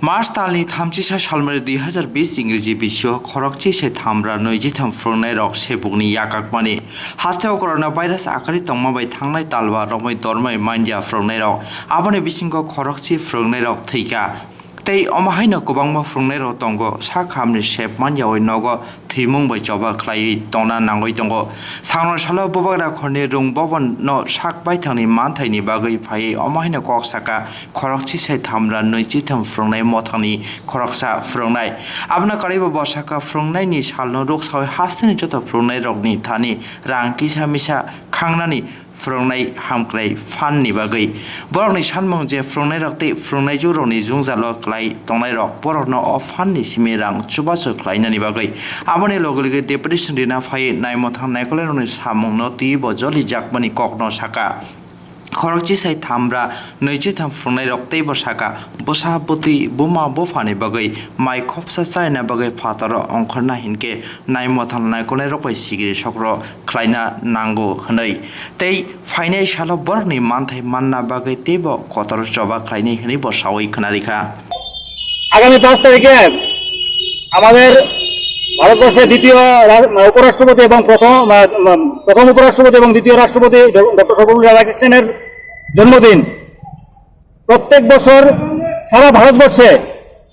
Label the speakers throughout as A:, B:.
A: मार्च तालनि 36 सालमारि 2020 इंराजि बिसुआव खरकची से थामब्रा 23 फोरोंनाय रक सेबुकनि याकाकमानि हास्थायाव कर'ना भाइरास आखारि तंमाबाय थांनाय तालबा रमै दरमै माइन्डिया फोरोंनाय रक आबनि बिसिंखौ खरकची फोरोंनाय रक थैका तै अमाहायनो गोबांबा फोरोंनाय रक दंगो सा खामनि सेब मानयावै नगो थैमुं बै जबा ख्लायै दंना नांगै दंगो सांनो सालो बबाग्रा खरनि रुं बबन न साक बायथांनि मानथायनि बागै फायै अमाहायनो कक साका खरकची से थामब्रा 23 फोरोंनाय मथांनि खरकसा फोरोंनाय आबना कारिबो बसाका फोरोंनायनि सालनो रुखसावै हास्थायनि जत फोरोंनाय रकनि थानि रां किसा मिसा खांनानि फोरोंनाय हामक्राय फाननि बागै बरकनि सानमों जे फोरोंनाय रक्तै फोरोंनाय जुरनि जुंजाल' क्लाय तंनाय रक बरकनो अ फाननि सिमे रां चुबासो क्लायनानि बागै आबनि लगे डेपुटेशन दिना फायै नायमथां नायकलेरनि सामुंनो ती बजलि जाकमानि ककनो साका खरकची साइ थामब्रा 23 फोरोंनाय रक्तै बसाका बसाबती बुमा बफानि बागै माइ खपसा चायना बागै फातर अंखरना हिनके नायमथां नायकले रपै सिगिरि सक्र ख्लायना नांगौ हनै तै फाइनाय साल बरनि मानथाय मानना बागै तेब कतर जबा ख्लायनि हनै बसावै खोनारिखा
B: আগামী 5 তারিখে আমাদের ভারতবর্ষের দ্বিতীয় উপরাষ্ট্রপতি এবং প্রথম উপরাষ্ট্রপতি এবং দ্বিতীয় রাষ্ট্রপতি ডক্টর সর্বপল্লী রাধাকৃষ্ণনের জন্মদিন। প্রত্যেক বছর সারা ভারতবর্ষে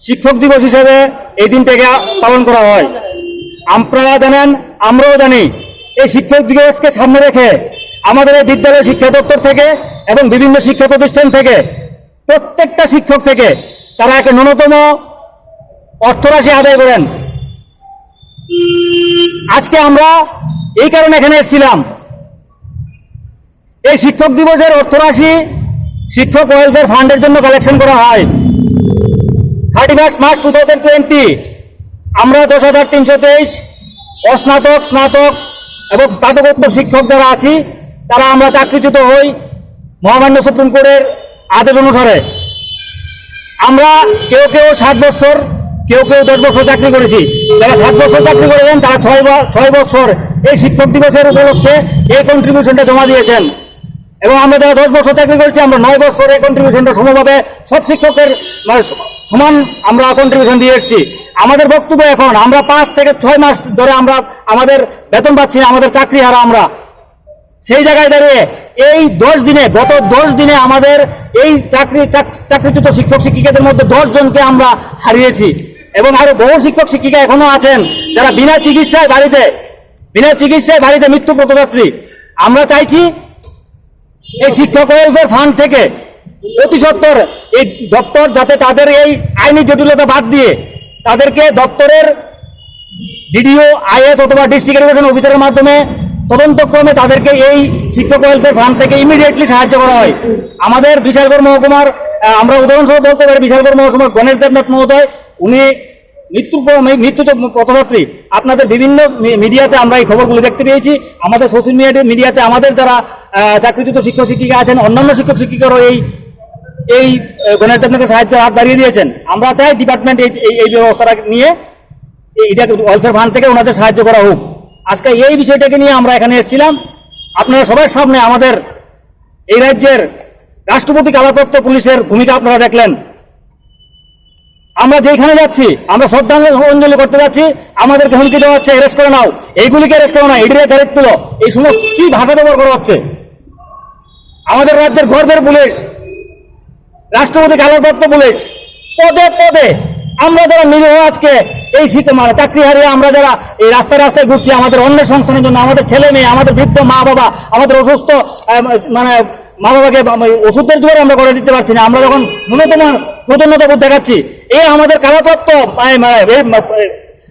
B: শিক্ষক দিবস হিসেবে এই দিনটাকে পালন করা হয়। আপনারা জানেন, আমরাও জানি, এই শিক্ষক দিবসকে সামনে রেখে আমাদের এই বিদ্যালয় শিক্ষা দপ্তর থেকে এবং বিভিন্ন শিক্ষা প্রতিষ্ঠান থেকে প্রত্যেকটা শিক্ষক থেকে তারা একটা ন্যূনতম অর্থরাশি আদায় করেন। আজকে আমরা এই কারণে এখানে এসেছিলাম, এই শিক্ষক দিবসের অর্থরাশি শিক্ষক ওয়েলফেয়ার ফান্ডের জন্য কালেকশন করা হয়। 31 মার্চ 2020 আমরা 10,323 অস্নাতক, স্নাতক এবং স্নাতকোত্তর শিক্ষক যারা আছি তারা আমরা চাকরিচ্যুত হই মহামান্য সুপ্রিম কোর্টের আদেশ অনুসারে। আমরা কেউ 7 বছর, কেউ 10 বছর চাকরি করেছি। যারা 7 বছর চাকরি করেছেন তারা 6 বছর এই শিক্ষক দিবসের উপলক্ষে এই কন্ট্রিবিউশনটা জমা দিয়েছেন এবং আমরা যারা 10 বছর চাকরি করেছি আমরা 9 বছর এই কন্ট্রিবিউশনটা সমভাবে সব শিক্ষকের সমান আমরা কন্ট্রিবিউশন দিয়ে এসেছি। আমাদের বক্তব্য এখন আমরা 5 থেকে 6 মাস ধরে আমরা আমাদের বেতন পাচ্ছি না, আমাদের চাকরি হারা আমরা। সেই জায়গায় দাঁড়িয়ে এই 10 দিনে, গত 10 দিনে আমাদের এই চাকরিচ্যুত শিক্ষক শিক্ষিকাদের মধ্যে 10 জনকে আমরা হারিয়েছি এবং আরো বহু শিক্ষক শিক্ষিকা এখনো আছেন যারা বিনা চিকিৎসায় বাড়িতে মৃত্যু পথযাত্রী। আমরা চাইছি এই শিক্ষক ওয়েলফেয়ার ফান্ড থেকে অতি সত্বর এই দপ্তর যাতে তাদের এই আইনি জটিলতা বাদ দিয়ে তাদেরকে দপ্তরের ডিডিও, আইএস অথবা ডিস্ট্রিক্ট এডুকেশন অফিসারের মাধ্যমে তদন্তক্রমে তাদেরকে এই শিক্ষক ওয়েলফেয়ার ফান্ড থেকে ইমিডিয়েটলি সাহায্য করা হয়। আমাদের বিশালগড় মহকুমার, আমরা উদাহরণস্বরূপ বলতে পারি, বিশালগড় মহকুমার গণেশ দেবনাথ মহোদয়, উনি মৃত্যু পথযাত্রী। আপনাদের বিভিন্ন মিডিয়াতে আমরা এই খবরগুলো দেখতে পেয়েছি। আমাদের সোশ্যাল মিডিয়াতে আমাদের যারা চাকরিচ্যুত শিক্ষক শিক্ষিকা আছেন, অন্যান্য শিক্ষক শিক্ষিকারও এই গণেশ দেবনাথের সাহায্যের হাত বাড়িয়ে দিয়েছেন। আমরা চাই ডিপার্টমেন্ট এই ব্যবস্থাটা নিয়ে ওয়েলফেয়ার ফান্ড থেকে ওনাদের সাহায্য করা হোক। আজকে এই বিষয়টাকে নিয়ে আমরা এখানে এসেছিলাম। আপনারা সবার সামনে আমাদের এই রাজ্যের রাষ্ট্রপতি কালাপ্রাপ্ত পুলিশের ভূমিকা আপনারা দেখলেন। আমরা যেখানে যাচ্ছি, আমরা শ্রদ্ধাঞ্জলি করতে যাচ্ছি, আমাদেরকে হুমকি দেওয়া হচ্ছে, অ্যারেস্ট করে নাও, এইগুলিকে অ্যারেস্ট করো না, এডিরে দাঁড়িয়ে তুলো, এই সমস্ত কি ভাষা ব্যবহার করা হচ্ছে। আমাদের রাজ্যের গর্বের পুলিশ, রাষ্ট্রপতি কালাপ্রাপ্ত পুলিশ, পদে পদে আমরা যারা নিরীহ আজকে এই চাকরি হারিয়ে আমরা যারা এই রাস্তায় ঘুরছি আমাদের অন্যের সংস্থানের জন্য, আমাদের ছেলে মেয়ে, আমাদের বৃদ্ধ মা বাবা, আমাদের অসুস্থ মা বাবাকে ওষুধের জোরে আমরা করে দিতে পারছি না, আমরা যখন ন্যূনতম প্রয়োজনীয়তা বোধ দেখাচ্ছি, এই আমাদের কারাপ্রাপ্ত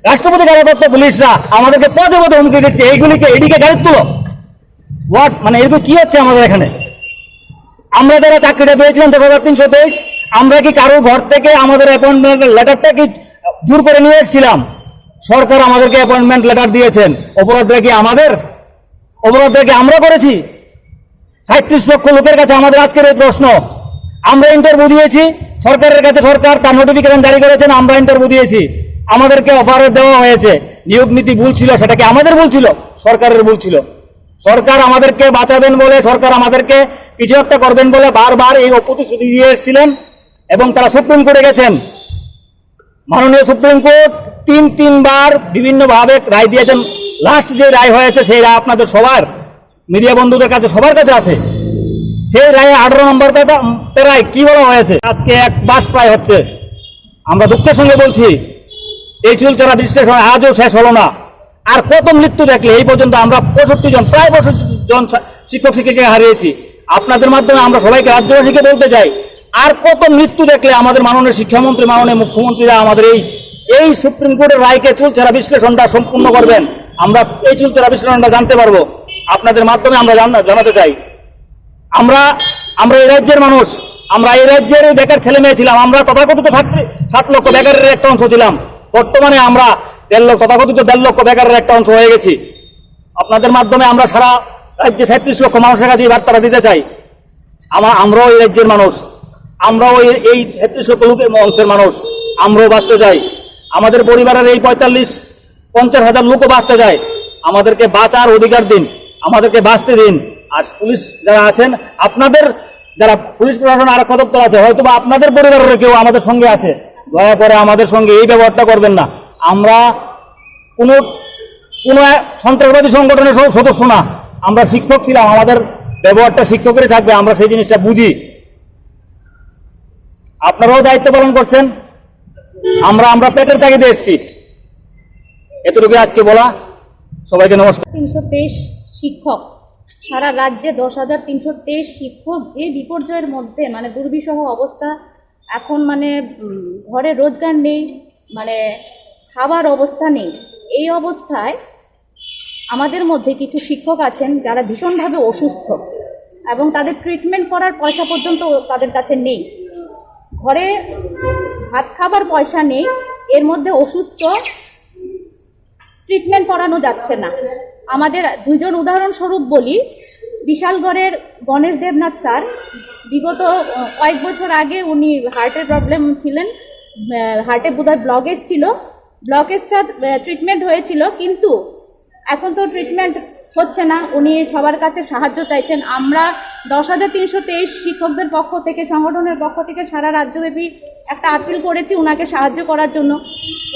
B: রাষ্ট্রপতি কারাপ্রাপ্ত পুলিশরা আমাদেরকে পদে পদে হুমকি দিচ্ছে, এইগুলিকে এদিকে গাড়ি তুলো। এগুলো কি হচ্ছে আমাদের এখানে? আমরা যারা চাকরিটা পেয়েছিলাম 10,323, আমরা কি কারো ঘর থেকে আমাদের অ্যাপয়েন্টমেন্ট লেটারটা কি জোর করে নিয়ে এসেছিলাম? সরকার আমাদেরকে অ্যাপয়েন্টমেন্ট লেটার দিয়েছেন। অপরাধটা কি আমরা করেছি? 37 লক্ষ লোকের কাছে আমাদের আজকের এই প্রশ্ন। আমরা ইন্টারভিউ দিয়েছি সরকারের কাছে, সরকার তার নোটিফিকেশন জারি করেছেন, আমরা ইন্টারভিউ দিয়েছি, আমাদেরকে অফার দেওয়া হয়েছে। নিয়োগ নীতি ভুল ছিল, সেটা কি আমাদের ভুল ছিল? সরকারের ভুল ছিল। সরকার আমাদেরকে বাঁচাবেন বলে, সরকার আমাদেরকে কিছু একটা করবেন বলে বারবার এই প্রতিশ্রুতি দিয়ে এসেছিলেন এবং তারা সুপ্রিম কোর্টে গেছেন। মাননীয় সুপ্রিম কোর্ট তিনবার বিভিন্নভাবে রায় দিয়েছেন। লাস্ট যে রায় হয়েছে সেই রায় আপনাদের সবার মিডিয়া বন্ধুদের কাছে সবার কাছে আছে। সেই রায়ে 18 নম্বর পেরায় কি বলা হয়েছে, আজকে 1 মাস প্রায় হচ্ছে। আমরা দুঃখের সঙ্গে বলছি এই চুলচেরা বিশ্লেষণ আজও শেষ হলো না। আর কত মৃত্যু দেখলে এই পর্যন্ত আমরা 65 জন প্রায় 65 জন শিক্ষক শিক্ষিকাকে হারিয়েছি। আপনাদের মাধ্যমে আমরা সবাইকে রাজ্যবাসীকে বলতে চাই, আর কত মৃত্যু দেখলে আমাদের মাননীয় শিক্ষামন্ত্রী মাননীয় মুখ্যমন্ত্রীরা আমাদের এই সুপ্রিম কোর্টের রায়কে চুলচেরা বিশ্লেষণটা সম্পূর্ণ করবেন। আমরা এই চুলচেরা বিশ্লেষণটা জানতে পারবো আপনাদের মাধ্যমে। আমরা জানাতে চাই আমরা এই রাজ্যের মানুষ, আমরা এই রাজ্যের বেকার ছেলে মেয়ে ছিলাম। আমরা তথাকথিত 7 লক্ষ বেকারের একটা অংশ ছিলাম। বর্তমানে আমরা 1.5 লক্ষ বেকারের একটা অংশ হয়ে গেছি। আপনাদের মাধ্যমে আমরা সারা রাজ্যে 37 লক্ষ মানুষের কাছে এই বার্তাটা দিতে চাই। আমরাও এই রাজ্যের মানুষ, আমরাও এই 37 লক্ষ লোকের অংশের মানুষ। আমরাও বাঁচতে চাই। আমাদের পরিবারের এই 45-50 হাজার লোকও বাঁচতে চায়। আমাদেরকে বাঁচার অধিকার দিন, আমাদেরকে বাঁচতে দিন। আর পুলিশ যারা আছেন, আপনাদের যারা পুলিশ প্রশাসন আরক্ষা দপ্তর আছে, হয়তো বা আপনাদের পরিবারের কেউ আমাদের সঙ্গে আছে, দয়া করে আমাদের সঙ্গে এই ব্যবহারটা করবেন না। আমরা কোনো সন্ত্রাসবাদী সংগঠনের সদস্য না, আমরা শিক্ষক ছিলাম। আমাদের ব্যবহারটা শিক্ষকেরই থাকবে, আমরা সেই জিনিসটা বুঝি। আপনারাও দায়িত্ব পালন করছেন, আমরা পেটের তাগিদে এসেছি। এতটুকু আজকে বলা। সবাইকে নমস্কার।
C: 323 শিক্ষক, সারা রাজ্যে 10,323 শিক্ষক যে বিপর্যয়ের মধ্যে, মানে দুর্বিষহ অবস্থা। এখন মানে ঘরে রোজগার নেই, মানে খাবার অবস্থা নেই। এই অবস্থায় আমাদের মধ্যে কিছু শিক্ষক আছেন যারা ভীষণভাবে অসুস্থ এবং তাদের ট্রিটমেন্ট করার পয়সা পর্যন্ত তাদের কাছে নেই। ঘরে ভাত খাবার পয়সা নেই, এর মধ্যে অসুস্থ, ট্রিটমেন্ট করানো যাচ্ছে না। আমাদের 2 জন উদাহরণস্বরূপ বলি। বিশালগড়ের গণেশ দেবনাথ স্যার, বিগত কয়েক বছর আগে উনি হার্টের প্রবলেম ছিলেন, হার্টে বোধহয় ব্লকেজ ছিল, ব্লকেজটা ট্রিটমেন্ট হয়েছিল, কিন্তু এখন তো ট্রিটমেন্ট হচ্ছে না। উনি সবার কাছে সাহায্য চাইছেন। আমরা 10,323 শিক্ষকদের পক্ষ থেকে, সংগঠনের পক্ষ থেকে সারা রাজ্যব্যাপী একটা আপিল করেছি ওনাকে সাহায্য করার জন্য।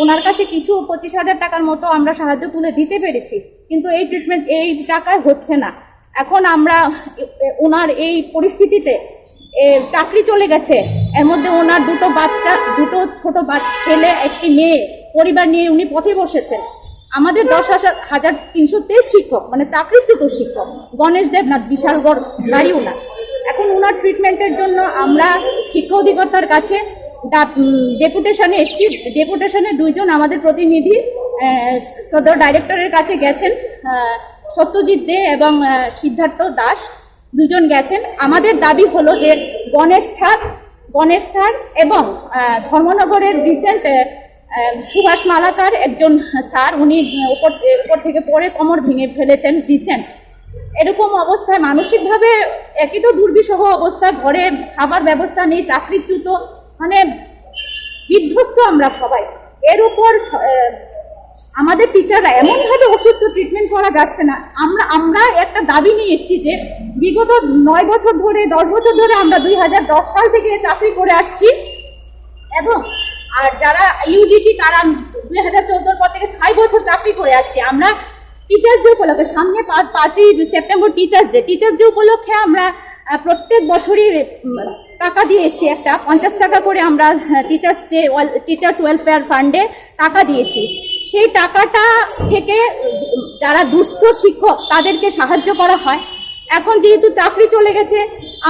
C: ওনার কাছে কিছু 25,000 টাকার মতো আমরা সাহায্য তুলে দিতে পেরেছি, কিন্তু এই ট্রিটমেন্ট এই টাকায় হচ্ছে না। এখন আমরা ওনার এই পরিস্থিতিতে চাকরি চলে গেছে, এর মধ্যে ওনার দুটো ছোট ছেলে, একটি মেয়ে, পরিবার নিয়ে উনি পথে বসেছেন। আমাদের 10,323 শিক্ষক, মানে চাকরিচ্যুত শিক্ষক, গণেশ দেবনাথ, বিশালগড় বাড়ি ওনার। এখন ওনার ট্রিটমেন্টের জন্য আমরা শিক্ষা অধিকর্তার কাছে ডেপুটেশনে এসেছি। ডেপুটেশনে 2 জন আমাদের প্রতিনিধি সদর ডাইরেক্টরের কাছে গেছেন, সত্যজিৎ দে এবং সিদ্ধার্থ দাস, 2 জন গেছেন। আমাদের দাবি হলো যে গণেশ স্যার এবং ধর্মনগরের রিসেন্ট সুভাষ মালাকার একজন স্যার, উনি উপর থেকে পড়ে কোমর ভেঙে ফেলেছেন রিসেন্ট। এরকম অবস্থায় মানসিকভাবে একই তো দুর্বিষহ অবস্থা, ঘরে খাবার ব্যবস্থা নেই, চাকরিচ্যুত, মানে বিধ্বস্ত আমরা সবাই। এর উপর আমাদের টিচাররা এমনভাবে অসুস্থ, ট্রিটমেন্ট করা যাচ্ছে না। আমরা একটা দাবি নিয়ে এসেছি যে বিগত 9 বছর ধরে, 10 বছর ধরে আমরা 2010 সাল থেকে চাকরি করে আসছি, এবং আর যারা ইউজিটি তারা 2014 পর থেকে 6 বছর চাকরি করে আসছি। আমরা টিচার্স ডে উপলক্ষে, সামনে 5ই সেপ্টেম্বর টিচার্স ডে উপলক্ষে আমরা প্রত্যেক বছরই টাকা দিয়ে এসেছি। একটা 50 টাকা করে আমরা টিচার্স ওয়েলফেয়ার ফান্ডে টাকা দিয়েছি। সেই টাকাটা থেকে যারা দুস্থ শিক্ষক তাদেরকে সাহায্য করা হয়। এখন যেহেতু চাকরি চলে গেছে,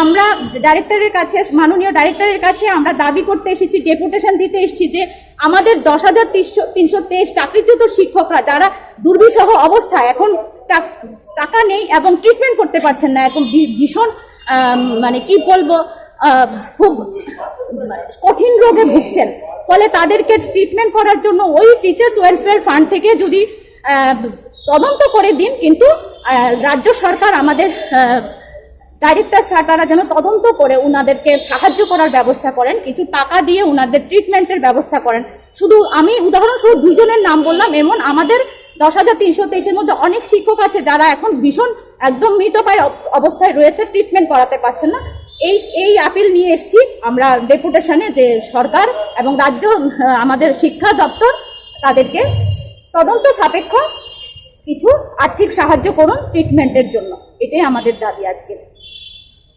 C: আমরা ডাইরেক্টরের কাছে, মাননীয় ডাইরেক্টরের কাছে আমরা দাবি করতে এসেছি, ডেপুটেশন দিতে এসেছি যে আমাদের 10,323 চাকরিচ্যুত শিক্ষকরা যারা দুর্বিষহ অবস্থায়, এখন টাকা নেই এবং ট্রিটমেন্ট করতে পারছেন না, এখন ভীষণ মানে কি বলবো, খুব কঠিন রোগে ভুগছেন। ফলে তাদেরকে ট্রিটমেন্ট করার জন্য ওই টিচার্স ওয়েলফেয়ার ফান্ড থেকে যদি তদন্ত করে দিন, কিন্তু রাজ্য সরকার, আমাদের ডাইরেক্টর স্যার, তারা যেন তদন্ত করে ওনাদেরকে সাহায্য করার ব্যবস্থা করেন, কিছু টাকা দিয়ে ওনাদের ট্রিটমেন্টের ব্যবস্থা করেন। শুধু আমি উদাহরণস্বরূপ 2 জনের নাম বললাম, এমন আমাদের 10,323-এর মধ্যে অনেক শিক্ষক আছে যারা এখন ভীষণ একদম মৃতপ্রায় অবস্থায় রয়েছে, ট্রিটমেন্ট করাতে পারছেন না। এই আপিল নিয়ে এসেছি আমরা ডেপুটেশনে, যে সরকার এবং রাজ্য আমাদের শিক্ষা দপ্তর তাদেরকে তদন্ত সাপেক্ষ কিছু আর্থিক সাহায্য করুন ট্রিটমেন্টের জন্য। এটাই আমাদের দাবি আজকে।